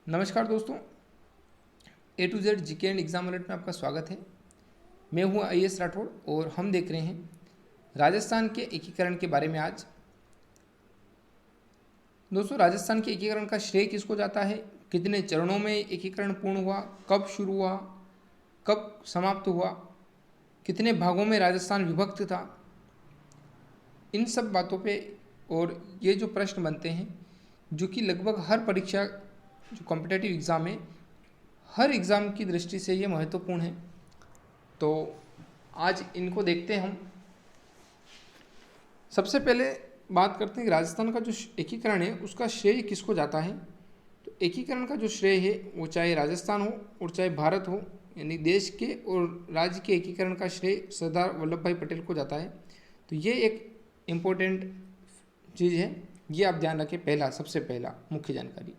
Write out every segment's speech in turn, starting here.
नमस्कार दोस्तों, A to Z GK and exam alert में आपका स्वागत है। मैं हूं IAS राठौड़ और हम देख रहे हैं राजस्थान के एकीकरण के बारे में। आज दोस्तों, राजस्थान के एकीकरण का श्रेय किसको जाता है, कितने चरणों में एकीकरण पूर्ण हुआ, कब शुरू हुआ, कब समाप्त हुआ, कितने भागों में राजस्थान विभक्त था, इन सब बातों पे और ये जो प्रश्न बनते हैं जो कि लगभग हर परीक्षा, जो कॉम्पिटिटिव एग्ज़ाम है, हर एग्ज़ाम की दृष्टि से ये महत्वपूर्ण है। तो आज इनको देखते हैं हम। सबसे पहले बात करते हैं कि राजस्थान का जो एकीकरण है उसका श्रेय किसको जाता है। तो एकीकरण का जो श्रेय है वो चाहे राजस्थान हो और चाहे भारत हो, यानी देश के और राज्य के एकीकरण का श्रेय सरदार वल्लभ भाई पटेल को जाता है। तो ये एक इम्पोर्टेंट चीज़ है, ये आप ध्यान रखें। पहला, सबसे पहला मुख्य जानकारी।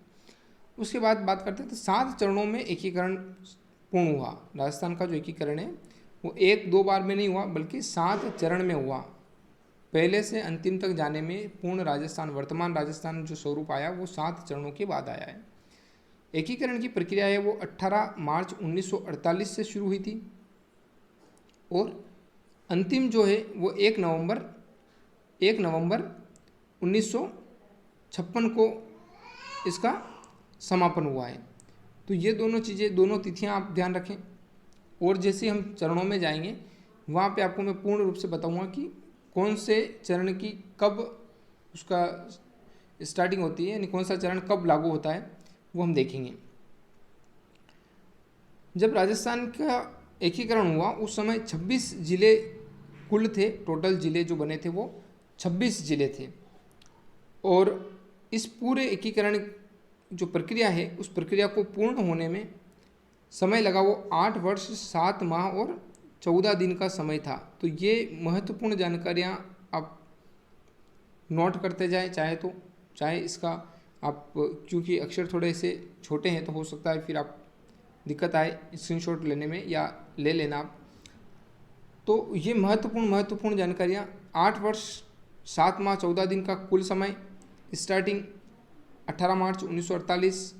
उसके बाद बात करते हैं तो 7 चरणों में एकीकरण पूर्ण हुआ। राजस्थान का जो एकीकरण है वो 1-2 बार में नहीं हुआ बल्कि 7 चरण में हुआ। पहले से अंतिम तक जाने में पूर्ण राजस्थान, वर्तमान राजस्थान जो स्वरूप आया वो 7 चरणों के बाद आया है। एकीकरण की प्रक्रिया है वो 18 मार्च 1948 से शुरू हुई थी और अंतिम जो है वो 1 नवंबर 1956 को इसका समापन हुआ है। तो ये दोनों चीज़ें, दोनों तिथियां आप ध्यान रखें। और जैसे हम चरणों में जाएंगे वहाँ पे आपको मैं पूर्ण रूप से बताऊंगा कि कौन से चरण की कब उसका स्टार्टिंग होती है, यानी कौन सा चरण कब लागू होता है, वो हम देखेंगे। जब राजस्थान का एकीकरण हुआ उस समय 26 जिले कुल थे। टोटल जिले जो बने थे वो 26 जिले थे और इस पूरे एकीकरण जो प्रक्रिया है उस प्रक्रिया को पूर्ण होने में समय लगा वो 8 वर्ष 7 माह और 14 दिन का समय था। तो ये महत्वपूर्ण जानकारियाँ आप नोट करते जाएं, चाहे इसका आप, क्योंकि अक्षर थोड़े से छोटे हैं तो हो सकता है फिर आप दिक्कत आए स्क्रीनशॉट लेने में, या ले लेना आप। तो ये महत्वपूर्ण जानकारियाँ। 8 वर्ष 7 माह 14 दिन का कुल समय, स्टार्टिंग 18 मार्च 1948,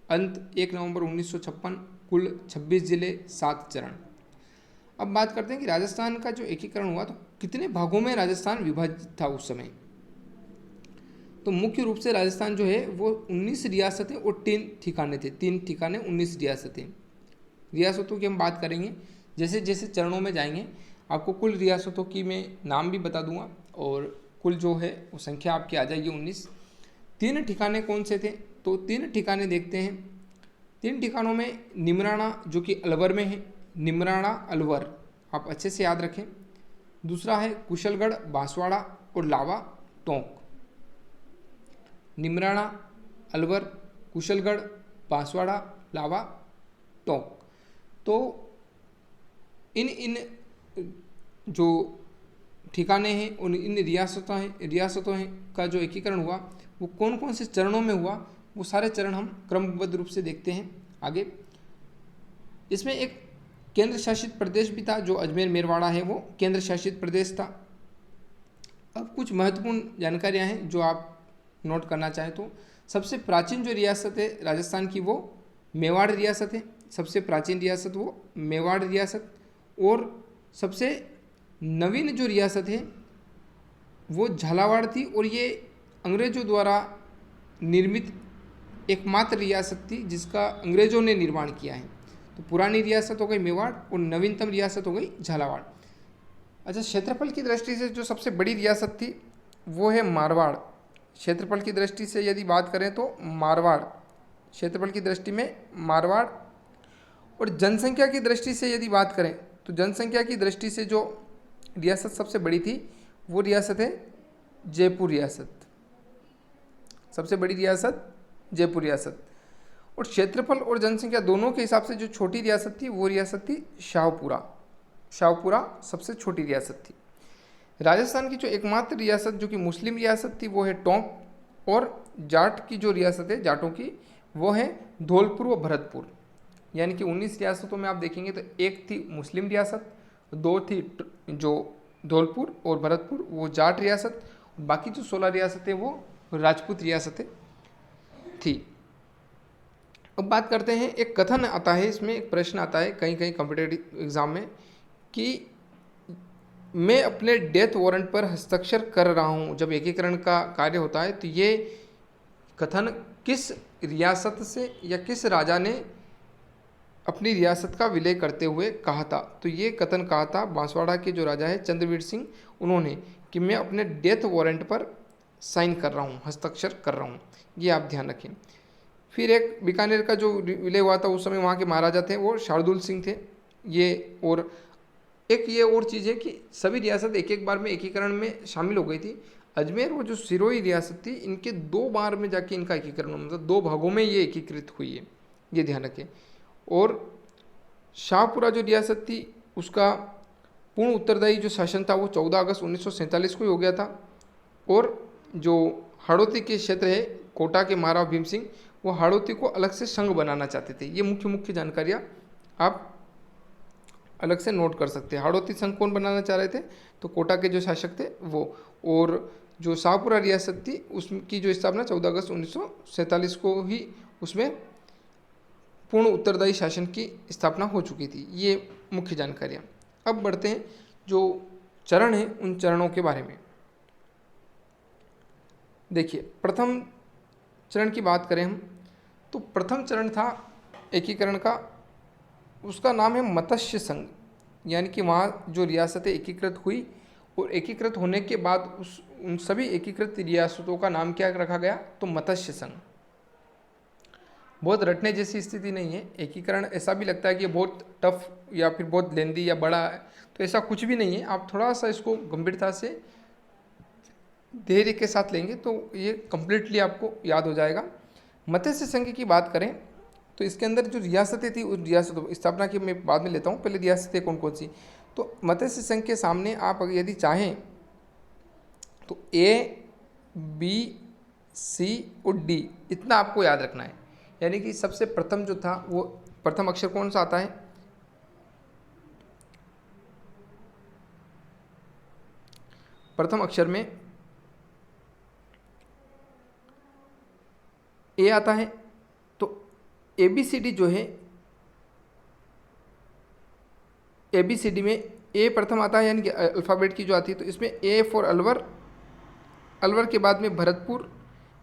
अंत 1 नवंबर 1956, कुल 26 जिले 7 चरण। अब बात करते हैं कि राजस्थान का जो एकीकरण हुआ तो कितने भागों में राजस्थान विभाजित था उस समय। तो मुख्य रूप से राजस्थान जो है वो 19 रियासतें और 3 ठिकाने थे। 3 ठिकाने 19 रियासतें। रियासतों की हम बात करेंगे, जैसे जैसे चरणों में जाएंगे आपको कुल रियासतों की मैं नाम भी बता दूंगा और कुल जो है वो संख्या आपकी आ जाएगी 19। 3 ठिकाने कौन से थे, तो 3 ठिकाने देखते हैं। 3 ठिकानों में निमराना जो कि अलवर में है, निमराना अलवर आप अच्छे से याद रखें। दूसरा है कुशलगढ़, बांसवाड़ा और लावा टोंक। निमराना, अलवर, कुशलगढ़, बांसवाड़ा, लावा, टोंक। तो इन जो ठिकाने हैं उन इन रियासतों हैं का जो एकीकरण हुआ वो कौन कौन से चरणों में हुआ, वो सारे चरण हम क्रमबद्ध रूप से देखते हैं आगे। इसमें एक केंद्र शासित प्रदेश भी था, जो अजमेर मेरवाड़ा है वो केंद्र शासित प्रदेश था। अब कुछ महत्वपूर्ण जानकारियां हैं जो आप नोट करना चाहें तो सबसे प्राचीन जो रियासत है राजस्थान की वो मेवाड़ रियासत है। सबसे प्राचीन रियासत वो मेवाड़ रियासत। और सबसे नवीन जो रियासत है वो झालावाड़ थी और ये अंग्रेज़ों द्वारा निर्मित एकमात्र रियासत थी जिसका अंग्रेज़ों ने निर्माण किया है। तो पुरानी रियासत हो गई मेवाड़ और नवीनतम रियासत हो गई झालावाड़। अच्छा, क्षेत्रफल की दृष्टि से जो सबसे बड़ी रियासत थी वो है मारवाड़। क्षेत्रफल की दृष्टि से यदि बात करें तो मारवाड़, क्षेत्रफल की दृष्टि में मारवाड़। और जनसंख्या की दृष्टि से यदि बात करें तो जनसंख्या की दृष्टि से जो रियासत सबसे बड़ी थी वो रियासत है जयपुर रियासत। सबसे बड़ी रियासत जयपुर रियासत। और क्षेत्रफल और जनसंख्या दोनों के हिसाब से जो छोटी रियासत थी वो रियासत थी शाहपुरा। शाहपुरा सबसे छोटी रियासत थी। राजस्थान की जो एकमात्र रियासत जो कि मुस्लिम रियासत थी वो है टोंक। और जाट की जो रियासत है जाटों की वो है धौलपुर व भरतपुर। यानी कि 19 रियासतों में आप देखेंगे तो एक थी मुस्लिम रियासत, 2 थी जो धौलपुर और भरतपुर वो जाट रियासत, बाकी जो 16 रियासतें वो राजपूत रियासतें थी। अब बात करते हैं, एक कथन आता है इसमें, एक प्रश्न आता है कहीं कहीं कॉम्पिटेटिव एग्जाम में कि मैं अपने डेथ वारंट पर हस्ताक्षर कर रहा हूँ जब एकीकरण का कार्य होता है, तो ये कथन किस रियासत से या किस राजा ने अपनी रियासत का विलय करते हुए कहा था। तो ये कथन कहा था बांसवाड़ा के जो राजा है चंद्रवीर सिंह, उन्होंने, कि मैं अपने डेथ वारंट पर साइन कर रहा हूँ, हस्ताक्षर कर रहा हूँ। ये आप ध्यान रखें। फिर एक बीकानेर का जो विलय हुआ था, उस समय वहाँ के महाराजा थे वो शार्दुल सिंह थे। ये और एक ये और चीज़ है कि सभी रियासत एक एक बार में एकीकरण में शामिल हो गई थी। अजमेर वो जो सिरोही रियासत थी, इनके 2 बार में जाके इनका एकीकरण, मतलब 2 भागों में ये एकीकृत हुई है, ये ध्यान रखें। और शाहपुरा जो रियासत थी, उसका पूर्ण उत्तरदायी जो शासन था वो 14 अगस्त 1947 को ही हो गया था। और जो हाड़ौती के क्षेत्र है, कोटा के महाराव भीम सिंह, वो हाड़ौती को अलग से संघ बनाना चाहते थे। ये मुख्य मुख्य जानकारियाँ आप अलग से नोट कर सकते हैं। हाड़ौती संघ कौन बनाना चाह रहे थे, तो कोटा के जो शासक थे वो। और जो शाहपुरा रियासत थी उसकी जो स्थापना 14 अगस्त 1947 को ही उसमें पूर्ण उत्तरदायी शासन की स्थापना हो चुकी थी। ये मुख्य जानकारियाँ। अब बढ़ते हैं जो चरण हैं उन चरणों के बारे में। देखिए, प्रथम चरण की बात करें हम, तो प्रथम चरण था एकीकरण का, उसका नाम है मत्स्य संघ। यानी कि वहाँ जो रियासतें एकीकृत हुई और एकीकृत होने के बाद उन सभी एकीकृत रियासतों का नाम क्या रखा गया, तो मत्स्य संघ। बहुत रटने जैसी स्थिति नहीं है। एकीकरण ऐसा भी लगता है कि बहुत टफ या फिर बहुत लेंदी या बड़ा है, तो ऐसा कुछ भी नहीं है। आप थोड़ा सा इसको गंभीरता से धैर्य के साथ लेंगे तो ये कंप्लीटली आपको याद हो जाएगा। मत्स्य संघ की बात करें तो इसके अंदर जो रियासतें थी, उस रियासतों स्थापना की मैं बाद में लेता हूँ, पहले रियासतें कौन कौन सी। तो मत्स्य संघ के सामने आप अगर यदि चाहें तो A, B, C और D इतना आपको याद रखना है। यानी कि सबसे प्रथम जो था वो प्रथम अक्षर कौन सा आता है, प्रथम अक्षर में A आता है। तो ABCD जो है, ABCD में A प्रथम आता है, यानी कि अल्फ़ाबेट की जो आती है। तो इसमें A फॉर अलवर, अलवर के बाद में भरतपुर,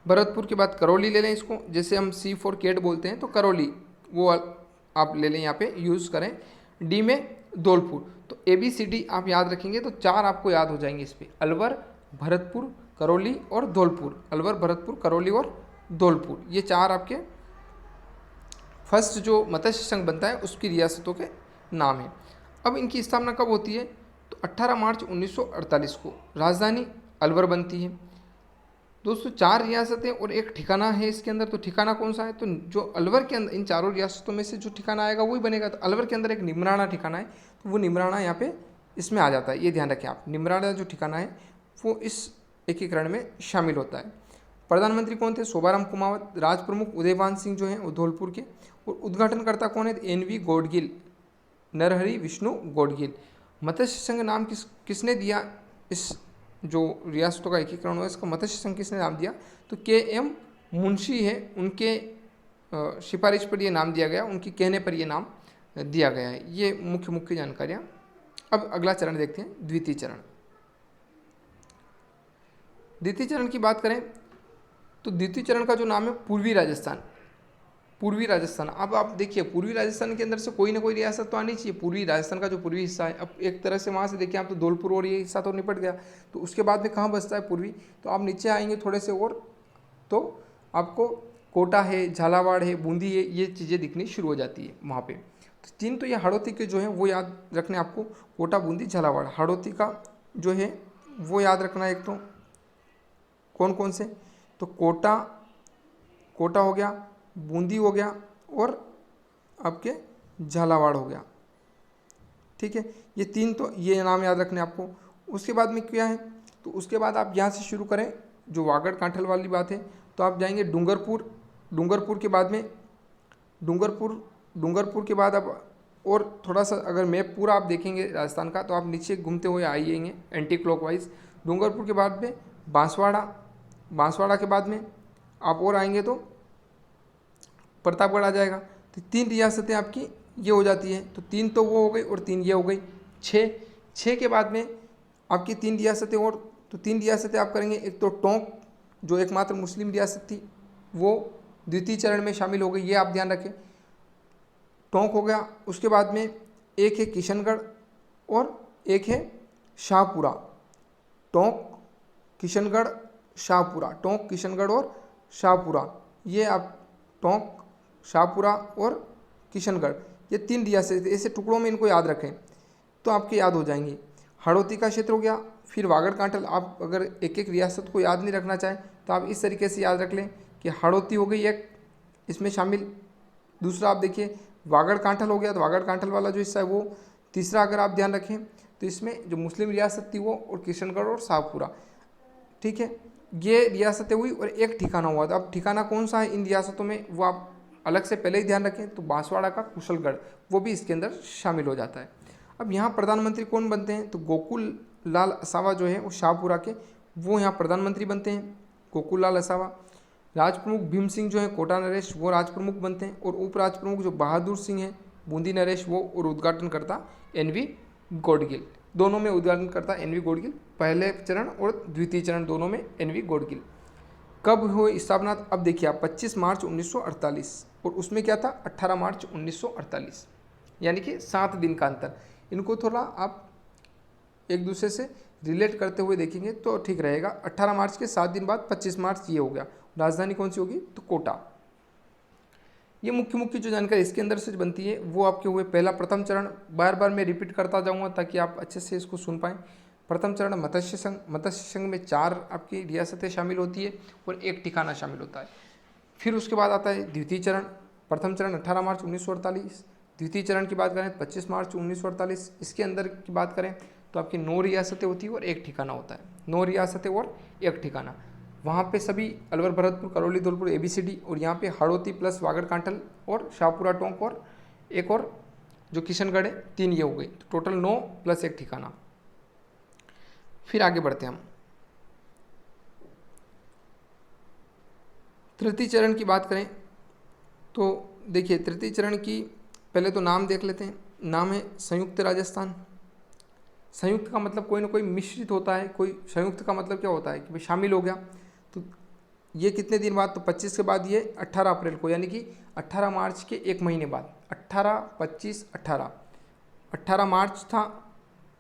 भरतपुर के बाद करौली ले लें इसको, जैसे हम C फॉर केट बोलते हैं, तो करौली वो आप ले लें, यहाँ पे यूज़ करें। D में धौलपुर। तो ABCD आप याद रखेंगे तो 4 आपको याद हो जाएंगे इस पर, अलवर, भरतपुर, करौली और धौलपुर। अलवर, भरतपुर, करौली और धौलपुर, ये 4 आपके फर्स्ट जो मत्स्य संघ बनता है उसकी रियासतों के नाम है। अब इनकी स्थापना कब होती है, तो 18 मार्च 1948 को राजधानी अलवर बनती है। दोस्तों 4 रियासतें और एक ठिकाना है इसके अंदर, तो ठिकाना कौन सा है, तो जो अलवर के अंदर इन चारों रियासतों में से जो ठिकाना आएगा वही बनेगा। तो अलवर के अंदर एक निमराना ठिकाना है, तो वो निमराना यहाँ पे इसमें आ जाता है, ये ध्यान रखें आप। निमराना जो ठिकाना है वो इस एकीकरण में शामिल होता है। प्रधानमंत्री कौन थे, शोभाराम कुमावत। राज प्रमुख उदयभान सिंह जो हैं वो धौलपुर के। और उद्घाटनकर्ता कौन है, NV गौडगिल, नरहरि विष्णु गौडगिल। मत्स्य संघ नाम किसने दिया, इस जो रियासतों का एकीकरण हुआ इसका मत्स्य संघ किसने नाम दिया, तो KM मुंशी है, उनके सिफारिश पर ये नाम दिया गया, उनके कहने पर ये नाम दिया गया है। ये मुख्य मुख्य जानकारियाँ। अब अगला चरण देखते हैं, द्वितीय चरण। द्वितीय चरण की बात करें तो द्वितीय चरण का जो नाम है पूर्वी राजस्थान। पूर्वी राजस्थान, अब आप देखिए पूर्वी राजस्थान के अंदर से कोई ना कोई रियासत तो आनी चाहिए। पूर्वी राजस्थान का जो पूर्वी हिस्सा है, अब एक तरह से वहाँ से देखिए आप तो धौलपुर और ये हिस्सा तो निपट गया, तो उसके बाद में कहाँ बचता है पूर्वी, तो आप नीचे आएंगे थोड़े से और तो आपको कोटा है, झालावाड़ है, बूंदी है, ये चीज़ें दिखनी शुरू हो जाती है वहाँ पर। तो 3 तो ये हाड़ौती के जो है वो याद रखने आपको, कोटा, बूंदी, झालावाड़। हाड़ौती का जो है वो याद रखना। एक तो कौन कौन से, तो कोटा हो गया, बूंदी हो गया और आपके झालावाड़ हो गया। ठीक है, ये 3 तो ये नाम याद रखने आपको। उसके बाद में क्या है, तो उसके बाद आप यहाँ से शुरू करें, जो वागड़ कांठल वाली बात है, तो आप जाएंगे डूंगरपुर। डूंगरपुर के बाद में डूंगरपुर के बाद अब और थोड़ा सा अगर मैप पूरा आप देखेंगे राजस्थान का, तो आप नीचे घूमते हुए आइएंगे एंटी क्लॉकवाइज। डूंगरपुर के बाद में बांसवाड़ा के बाद में आप और आएंगे तो प्रतापगढ़ आ जाएगा। तो 3 रियासतें आपकी ये हो जाती हैं। तो 3 तो वो हो गई और 3 ये हो गई, 6। 6 के बाद में आपकी 3 रियासतें और, तो 3 रियासतें आप करेंगे। एक तो टोंक जो एकमात्र मुस्लिम रियासत थी वो द्वितीय चरण में शामिल हो गई, ये आप ध्यान रखें, टोंक हो गया। उसके बाद में एक है किशनगढ़ और एक है शाहपुरा। टोंक, किशनगढ़, शाहपुरा, टोंक, किशनगढ़ और शाहपुरा, ये आप टोंक, शाहपुरा और किशनगढ़, ये 3 रियासत, ऐसे टुकड़ों में इनको याद रखें तो आपके याद हो जाएंगे। हाड़ौती का क्षेत्र हो गया। फिर वागड़ कांठल, आप अगर एक एक रियासत को याद नहीं रखना चाहें तो आप इस तरीके से याद रख लें कि हाड़ौती हो गई एक इसमें शामिल। दूसरा आप देखिए वागड़ कांठल हो गया, तो वागड़ कांठल वाला जो हिस्सा है वो तीसरा अगर आप ध्यान रखें तो इसमें जो मुस्लिम रियासत थी वो, और किशनगढ़ और शाहपुरा, ठीक है, ये रियासतें हुई और एक ठिकाना हुआ। तो अब ठिकाना कौन सा है इन रियासतों में वो आप अलग से पहले ही ध्यान रखें। तो बांसवाड़ा का कुशलगढ़ वो भी इसके अंदर शामिल हो जाता है। अब यहाँ प्रधानमंत्री कौन बनते हैं, तो गोकुल लाल असावा जो है वो शाहपुरा के, वो यहाँ प्रधानमंत्री बनते हैं, गोकुल लाल असावा। राज प्रमुख भीम सिंह जो है कोटा नरेश वो राज प्रमुख बनते हैं, और उप राज प्रमुख जो बहादुर सिंह है बूंदी नरेश वो, और उद्घाटनकर्ता एनवी गोडगिल, दोनों में उद्घाटनकर्ता एनवी गोडगिल, पहले चरण और द्वितीय चरण दोनों में एनवी गोडगिल। कब हुई स्थापना, अब देखिए आप 25 मार्च 1948, और उसमें क्या था 18 मार्च 1948, यानी कि 7 दिन का अंतर। इनको थोड़ा आप एक दूसरे से रिलेट करते हुए देखेंगे तो ठीक रहेगा। 18 मार्च के 7 दिन बाद 25 मार्च ये हो गया। राजधानी कौन सी होगी, तो कोटा। ये मुख्य मुख्य जो जानकारी इसके अंदर से बनती है वो आपके हुए। पहला प्रथम चरण बार बार मैं रिपीट करता जाऊंगा ताकि आप अच्छे से इसको सुन पाएँ। प्रथम चरण मत्स्य संघ, मत्स्य संघ में 4 आपकी रियासतें शामिल होती है और एक ठिकाना शामिल होता है। फिर उसके बाद आता है द्वितीय चरण। प्रथम चरण 18 मार्च 1948, द्वितीय चरण की बात करें 25 मार्च 1948। इसके अंदर की बात करें तो आपकी 9 रियासतें होती है और एक ठिकाना होता है। 9 रियासतें और एक ठिकाना। वहाँ पे सभी अलवर, भरतपुर, करौली, धौलपुर, ABCD, और यहाँ पे हाड़ौती प्लस वागड़ कांठल और शाहपुरा, टोंक और एक और जो किशनगढ़ है, 3 ये हो गई। तो टोटल 9 प्लस एक ठिकाना। फिर आगे बढ़ते हैं हम। तृतीय चरण की बात करें तो देखिए तृतीय चरण की पहले तो नाम देख लेते हैं। नाम है संयुक्त राजस्थान। संयुक्त का मतलब कोई ना कोई मिश्रित होता है, कोई संयुक्त का मतलब क्या होता है कि भाई शामिल हो गया। तो ये कितने दिन बाद, तो 25 के बाद ये 18 अप्रैल को, यानी कि 18 मार्च के एक महीने बाद, 18, 25, 18, 18 मार्च था,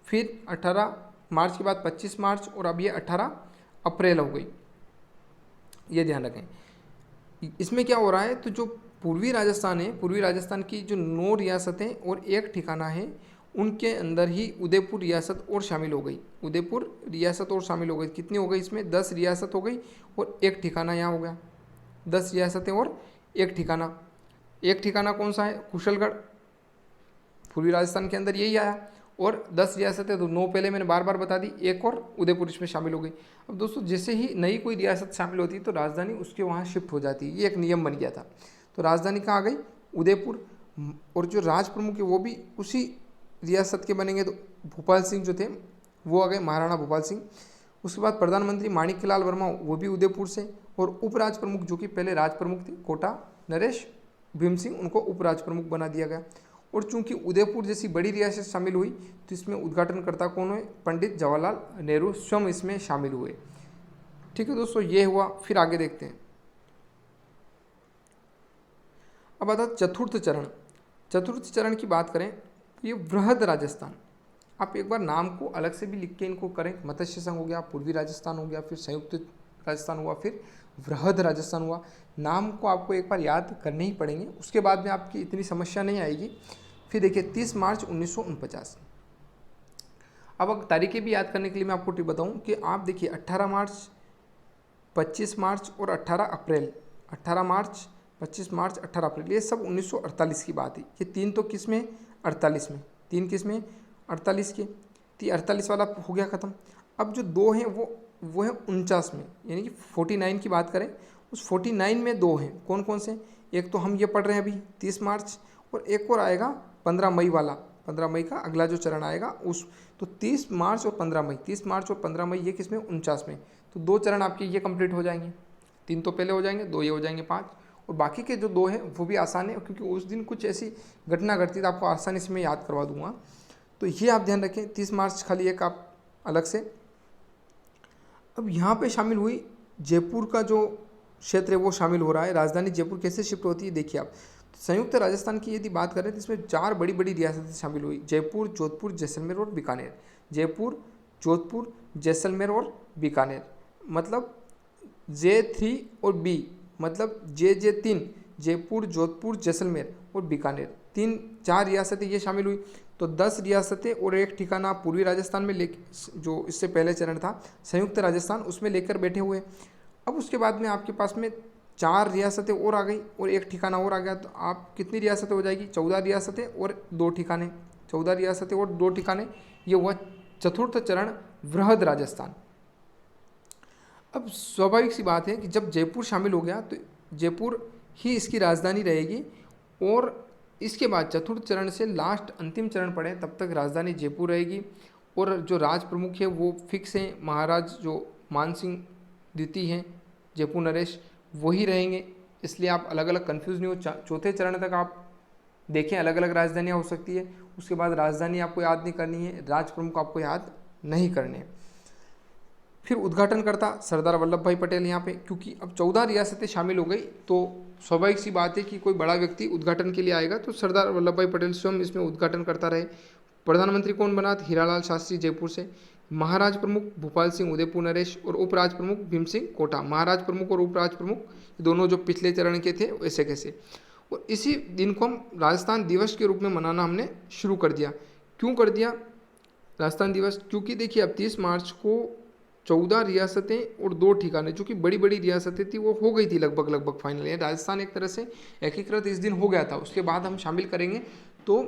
फिर 18 मार्च के बाद 25 मार्च, और अब ये 18 अप्रैल हो गई, ये ध्यान रखें। इसमें क्या हो रहा है, तो जो पूर्वी राजस्थान है, पूर्वी राजस्थान की जो 9 रियासतें और एक ठिकाना है, उनके अंदर ही उदयपुर रियासत और शामिल हो गई। उदयपुर रियासत और शामिल हो गई। कितनी हो गई इसमें, 10 रियासत हो गई और एक ठिकाना यहाँ हो गया। 10 रियासतें और एक ठिकाना। एक ठिकाना कौन सा है, कुशलगढ़, पूर्वी राजस्थान के अंदर यही आया। और 10 रियासतें, तो 9 पहले मैंने बार बार बता दी, एक और उदयपुर इसमें शामिल हो गई। अब दोस्तों जैसे ही नई कोई रियासत शामिल होती है तो राजधानी उसके वहाँ शिफ्ट हो जाती है, ये एक नियम बन गया था। तो राजधानी कहाँ आ गई, उदयपुर। और जो राज प्रमुख है वो भी उसी रियासत के बनेंगे। तो भोपाल सिंह जो थे वो आ गए, महाराणा भोपाल सिंह। उसके बाद प्रधानमंत्री माणिक्यलाल वर्मा, वो भी उदयपुर से। और उपराज प्रमुख जो कि पहले राज प्रमुख थे, कोटा नरेश भीम सिंह, उनको उपराज प्रमुख बना दिया गया। और चूंकि उदयपुर जैसी बड़ी रियासत शामिल हुई तो इसमें उद्घाटनकर्ता कौन हुए, पंडित जवाहरलाल नेहरू स्वयं इसमें शामिल हुए। ठीक है दोस्तों, ये हुआ। फिर आगे देखते हैं। अब आता चतुर्थ चरण। चतुर्थ चरण की बात करें, ये वृहद राजस्थान। आप एक बार नाम को अलग से भी लिख के इनको करें। मत्स्य संघ हो गया, पूर्वी राजस्थान हो गया, फिर संयुक्त राजस्थान हुआ, फिर वृहद राजस्थान हुआ। नाम को आपको एक बार याद करने ही पड़ेंगे, उसके बाद में आपकी इतनी समस्या नहीं आएगी। फिर देखिए 30 मार्च 1949। अब अगर तारीखें भी याद करने के लिए मैं आपको टिप बताऊं कि आप देखिए 18 मार्च, 25 मार्च और 18 अप्रैल। 18 मार्च, 25 मार्च, 18 अप्रैल, ये सब 1948 की बात है। ये 3 तो किस में, 48 में। 3 किस में, 48 के। तो 48 वाला हो गया ख़त्म। अब जो 2 हैं वो है 49 में, यानी कि 49 की बात करें, उस 49 में 2 हैं। कौन कौन से, एक तो हम ये पढ़ रहे हैं अभी 30 मार्च, और एक और आएगा 15 मई वाला। 15 मई का अगला जो चरण आएगा उस, तो 30 मार्च और 15 मई, 30 मार्च और 15 मई ये किस में, 49 में। तो 2 चरण आपके ये कंप्लीट हो जाएंगे। 3 तो पहले हो जाएंगे, 2 ये हो जाएंगे 5, और बाकी के जो 2 हैं वो भी आसान है, क्योंकि उस दिन कुछ ऐसी घटना घटती तो आपको आसानी से मैं याद करवा दूंगा। तो ये आप ध्यान रखें, 30 मार्च खाली एक आप अलग से। अब यहाँ पे शामिल हुई जयपुर का जो क्षेत्र है वो शामिल हो रहा है। राजधानी जयपुर कैसे शिफ्ट होती है देखिए आप। संयुक्त राजस्थान की यदि बात करें तो इसमें 4 बड़ी बड़ी रियासतें शामिल हुई, जयपुर, जोधपुर, जैसलमेर और बीकानेर। जयपुर, जोधपुर, जैसलमेर और बीकानेर, मतलब J3 और B, मतलब जे 3, जयपुर, जोधपुर, जैसलमेर और बीकानेर, 4 रियासतें ये शामिल हुई। तो 10 रियासतें और एक ठिकाना पूर्वी राजस्थान में ले, जो इससे पहले चरण था संयुक्त राजस्थान, उसमें लेकर बैठे हुए। अब उसके बाद में आपके पास में 4 रियासतें और आ गई और एक ठिकाना और आ गया, तो आप कितनी रियासतें हो जाएगी, 14 रियासतें और 2 ठिकाने, 14 रियासतें और 2 ठिकाने, ये हुआ चतुर्थ चरण वृहद राजस्थान। अब स्वाभाविक सी बात है कि जब जयपुर शामिल हो गया तो जयपुर ही इसकी राजधानी रहेगी, और इसके बाद चतुर्थ चरण से लास्ट अंतिम चरण पड़े तब तक राजधानी जयपुर रहेगी। और जो राज प्रमुख है वो फिक्स हैं, महाराज जो मानसिंह द्वितीय हैं जयपुर नरेश, वही रहेंगे। इसलिए आप अलग अलग कन्फ्यूज़ नहीं हो। चौथे चरण तक आप देखें अलग अलग राजधानियाँ हो सकती है, उसके बाद राजधानी आपको याद नहीं करनी है, राज प्रमुख आपको याद नहीं करने। फिर उद्घाटन करता सरदार वल्लभ भाई पटेल यहाँ पे, क्योंकि अब 14 रियासतें शामिल हो गई तो स्वाभाविक सी बात है कि कोई बड़ा व्यक्ति उद्घाटन के लिए आएगा, तो सरदार वल्लभ भाई पटेल स्वयं इसमें उद्घाटन करता रहे। प्रधानमंत्री कौन बना, हीरालाल शास्त्री जयपुर से। महाराज प्रमुख भूपाल सिंह उदयपुर नरेश और उपराज प्रमुख भीम सिंह कोटा। महाराज प्रमुख और उपराज प्रमुख दोनों जो पिछले चरण के थे वैसे कैसे। और इसी दिन को हम राजस्थान दिवस के रूप में मनाना हमने शुरू कर दिया। क्यों कर दिया राजस्थान दिवस, क्योंकि देखिए अब 30 मार्च को 14 रियासतें और 2 ठिकाने, जो कि बड़ी बड़ी रियासतें थी, वो हो गई थी लगभग फाइनल। राजस्थान एक तरह से एकीकृत इस दिन हो गया था, उसके बाद हम शामिल करेंगे। तो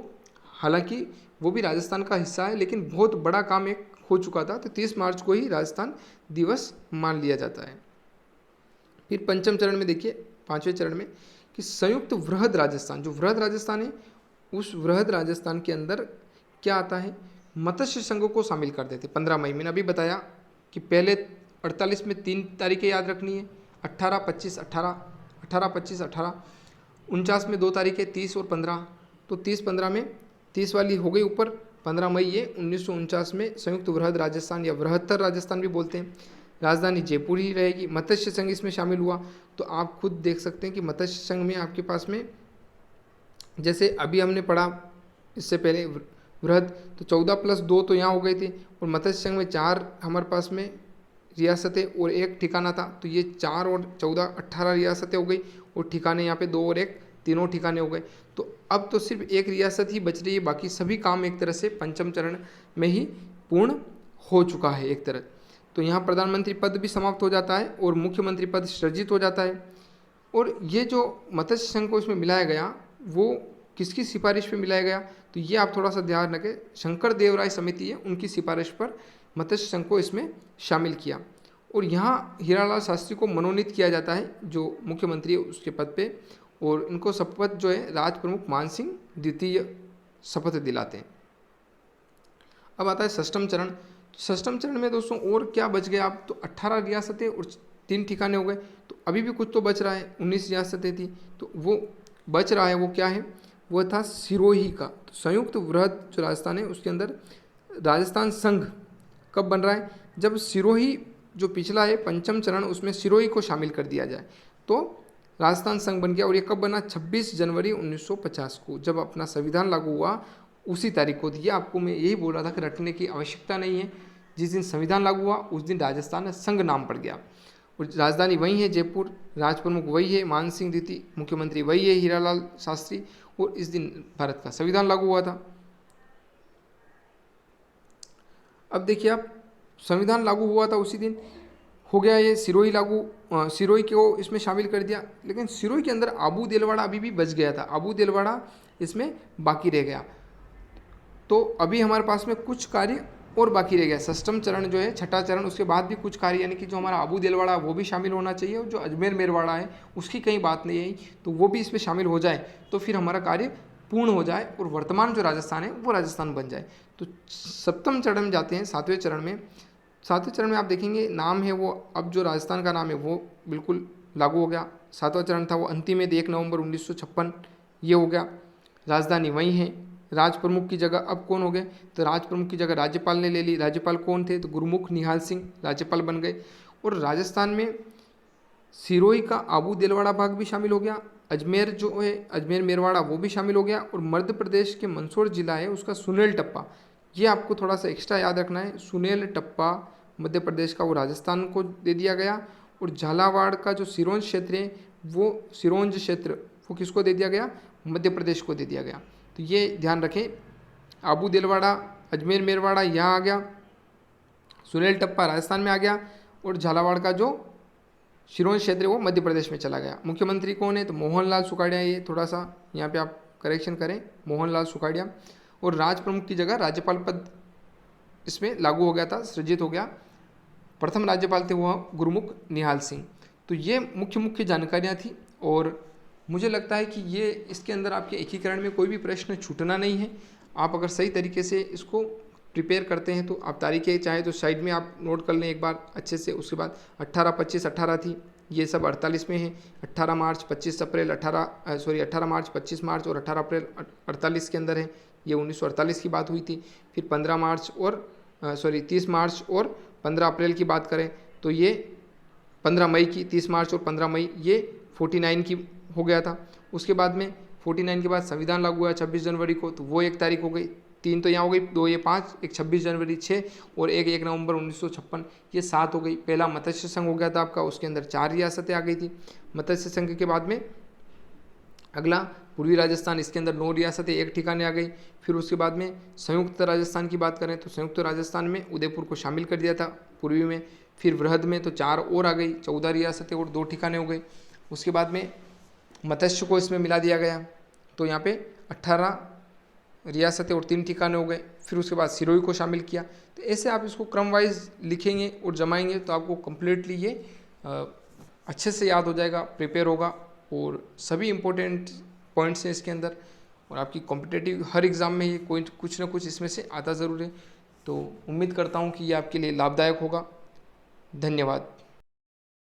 हालांकि वो भी राजस्थान का हिस्सा है, लेकिन बहुत बड़ा काम एक हो चुका था, तो 30 मार्च को ही राजस्थान दिवस मान लिया जाता है। फिर पंचम चरण में देखिए, 5वें चरण में, कि संयुक्त वृहद राजस्थान, जो वृहद राजस्थान है उस वृहद राजस्थान के अंदर क्या आता है, मत्स्य संघ को शामिल कर देते। 15 मई मैंने अभी बताया कि पहले 48 में 3 तारीखें याद रखनी है, 18, 25, 18, 18, 25, 18, 49 में 2 तारीखें 30 और 15। तो 30, 15 में 30 वाली हो गई ऊपर, 15 मई ये 1949 में संयुक्त वृहद राजस्थान या वृहत्तर राजस्थान भी बोलते हैं। राजधानी जयपुर ही रहेगी। मत्स्य संघ इसमें शामिल हुआ, तो आप खुद देख सकते हैं कि मत्स्य संघ में आपके पास में, जैसे अभी हमने पढ़ा इससे पहले वृहद, तो 14 + 2 तो यहाँ हो गए थे, और मत्स्य संघ में 4 हमारे पास में रियासतें और 1 ठिकाना था, तो ये 4 और 14 18 रियासतें हो गई, और ठिकाने यहाँ पे 2 और 1 तीनों ठिकाने हो गए। तो अब तो सिर्फ एक रियासत ही बच रही है, बाकी सभी काम एक तरह से पंचम चरण में ही पूर्ण हो चुका है एक तरह। तो यहाँ प्रधानमंत्री पद भी समाप्त हो जाता है और मुख्यमंत्री पद सृजित हो जाता है। और ये जो मत्स्य संघ को इसमें मिलाया गया वो किसकी सिफारिश पे मिलाया गया, तो ये आप थोड़ा सा ध्यान रखें, शंकर देव राय समिति है उनकी सिफारिश पर मत्स्य संघ को इसमें शामिल किया। और यहाँ हीरालाल शास्त्री को मनोनीत किया जाता है जो मुख्यमंत्री है उसके पद पे, और इनको शपथ जो है राज प्रमुख मानसिंह द्वितीय शपथ दिलाते हैं। अब आता है षष्ठम चरण। षष्ठम चरण में दोस्तों और क्या बच गया, आप तो 18 रियासतें और 3 ठिकाने हो गए, तो अभी भी कुछ तो बच रहा है। 19 रियासतें थी, तो वो बच रहा है, वो क्या है, वो था सिरोही का। तो संयुक्त वृहद जो राजस्थान है उसके अंदर राजस्थान संघ कब बन रहा है, जब सिरोही जो पिछला है पंचम चरण उसमें सिरोही को शामिल कर दिया जाए तो राजस्थान संघ बन गया। और ये कब बना, 26 जनवरी 1950 को, जब अपना संविधान लागू हुआ उसी तारीख को। ये आपको मैं यही बोल रहा था कि रटने की आवश्यकता नहीं है, जिस दिन संविधान लागू हुआ उस दिन राजस्थान संघ नाम पड़ गया। और राजधानी वही है जयपुर, राज प्रमुख वही है मानसिंह द्वितीय, मुख्यमंत्री वही है हीरालाल शास्त्री, और इस दिन भारत का संविधान लागू हुआ था। अब देखिए आप, संविधान लागू हुआ था उसी दिन, हो गया ये सिरोही लागू, सिरोही को इसमें शामिल कर दिया। लेकिन सिरोही के अंदर आबू देलवाड़ा अभी भी बच गया था, आबू देलवाड़ा इसमें बाकी रह गया। तो अभी हमारे पास में कुछ कार्य और बाकी रह गया। षष्ठम चरण जो है, छठा चरण, उसके बाद भी कुछ कार्य, यानी कि जो हमारा आबू देलवाड़ा वो भी शामिल होना चाहिए, और जो अजमेर मेरवाड़ा है उसकी कहीं बात नहीं है, तो वो भी इसमें शामिल हो जाए तो फिर हमारा कार्य पूर्ण हो जाए और वर्तमान जो राजस्थान है वो राजस्थान बन जाए। तो सप्तम चरण में जाते हैं, 7वें चरण में। 7वें चरण में आप देखेंगे नाम है वो, अब जो राजस्थान का नाम है वो बिल्कुल लागू हो गया, 7वां चरण था वो अंतिम है, 1 नवंबर 1956 ये हो गया। राजधानी वहीं है। राज प्रमुख की जगह अब कौन हो गए, तो राज प्रमुख की जगह राज्यपाल ने ले ली। राज्यपाल कौन थे, तो गुरुमुख निहाल सिंह राज्यपाल बन गए। और राजस्थान में सिरोही का आबू दिलवाड़ा भाग भी शामिल हो गया, अजमेर जो है अजमेर मेरवाड़ा वो भी शामिल हो गया, और मध्य प्रदेश के मंदसौर जिला है उसका सुनेल टप्पा, ये आपको थोड़ा सा एक्स्ट्रा याद रखना है। सुनेल टप्पा मध्य प्रदेश का वो राजस्थान को दे दिया गया, और झालावाड़ का जो सिरोंज क्षेत्र है वो सिरोंज क्षेत्र वो किसको दे दिया गया, मध्य प्रदेश को दे दिया गया। तो ये ध्यान रखें, आबू दिलवाड़ा अजमेर मेरवाड़ा यहाँ आ गया, सुनेल टप्पा राजस्थान में आ गया, और झालावाड़ का जो सिरोंज क्षेत्र है वो मध्य प्रदेश में चला गया। मुख्यमंत्री कौन है, तो मोहनलाल सुखाड़िया, ये थोड़ा सा यहाँ पे आप करेक्शन करें, मोहनलाल सुखाड़िया। और राज प्रमुख की जगह राज्यपाल पद इसमें लागू हो गया था, सृजित हो गया। प्रथम राज्यपाल थे वह गुरुमुख निहाल सिंह। तो ये मुख्य मुख्य जानकारियाँ थी, और मुझे लगता है कि ये इसके अंदर आपके एकीकरण में कोई भी प्रश्न छूटना नहीं है। आप अगर सही तरीके से इसको प्रिपेयर करते हैं तो आप तारीखें चाहे तो साइड में आप नोट कर लें एक बार अच्छे से। उसके बाद 18, 25, 18 थी, ये सब 48 में है। 18 मार्च, 25 अप्रैल, 18 मार्च, 25 मार्च और 18 अप्रैल 48 के अंदर है, ये 1948 की बात हुई थी। फिर 15 मार्च और 30 मार्च और 15 अप्रैल की बात करें तो ये 15 मई की, 30 मार्च और 15 मई ये 49 की हो गया था। उसके बाद में 49 के बाद संविधान लागू हुआ 26 जनवरी को, तो वो 1 तारीख हो गई। 3 तो यहाँ हो गई, 2 ये 5, एक 26 जनवरी 6 और एक 1 नवंबर 1956, ये 7 हो गई। पहला मत्स्य संघ हो गया था आपका, उसके अंदर 4 रियासतें आ गई थी। मत्स्य संघ के बाद में अगला पूर्वी राजस्थान, इसके अंदर 9 रियासतें एक ठिकाने आ गई। फिर उसके बाद में संयुक्त राजस्थान की बात करें तो संयुक्त राजस्थान में उदयपुर को शामिल कर दिया था पूर्वी में। फिर वृहद में तो 4 और आ गई, 14 रियासतें और 2 ठिकाने हो गए। उसके बाद में मत्स्य को इसमें मिला दिया गया, तो यहाँ पे 18 रियासतें और 3 ठिकाने हो गए। फिर उसके बाद सिरोही को शामिल किया। तो ऐसे आप इसको क्रम वाइज लिखेंगे और जमाएंगे तो आपको कम्प्लीटली ये अच्छे से याद हो जाएगा, प्रिपेयर होगा, और सभी इम्पोर्टेंट पॉइंट्स हैं इसके अंदर। और आपकी कॉम्पिटिटिव हर एग्ज़ाम में ये कोई कुछ ना कुछ इसमें से आता ज़रूर है। तो उम्मीद करता हूँ कि ये आपके लिए लाभदायक होगा। धन्यवाद।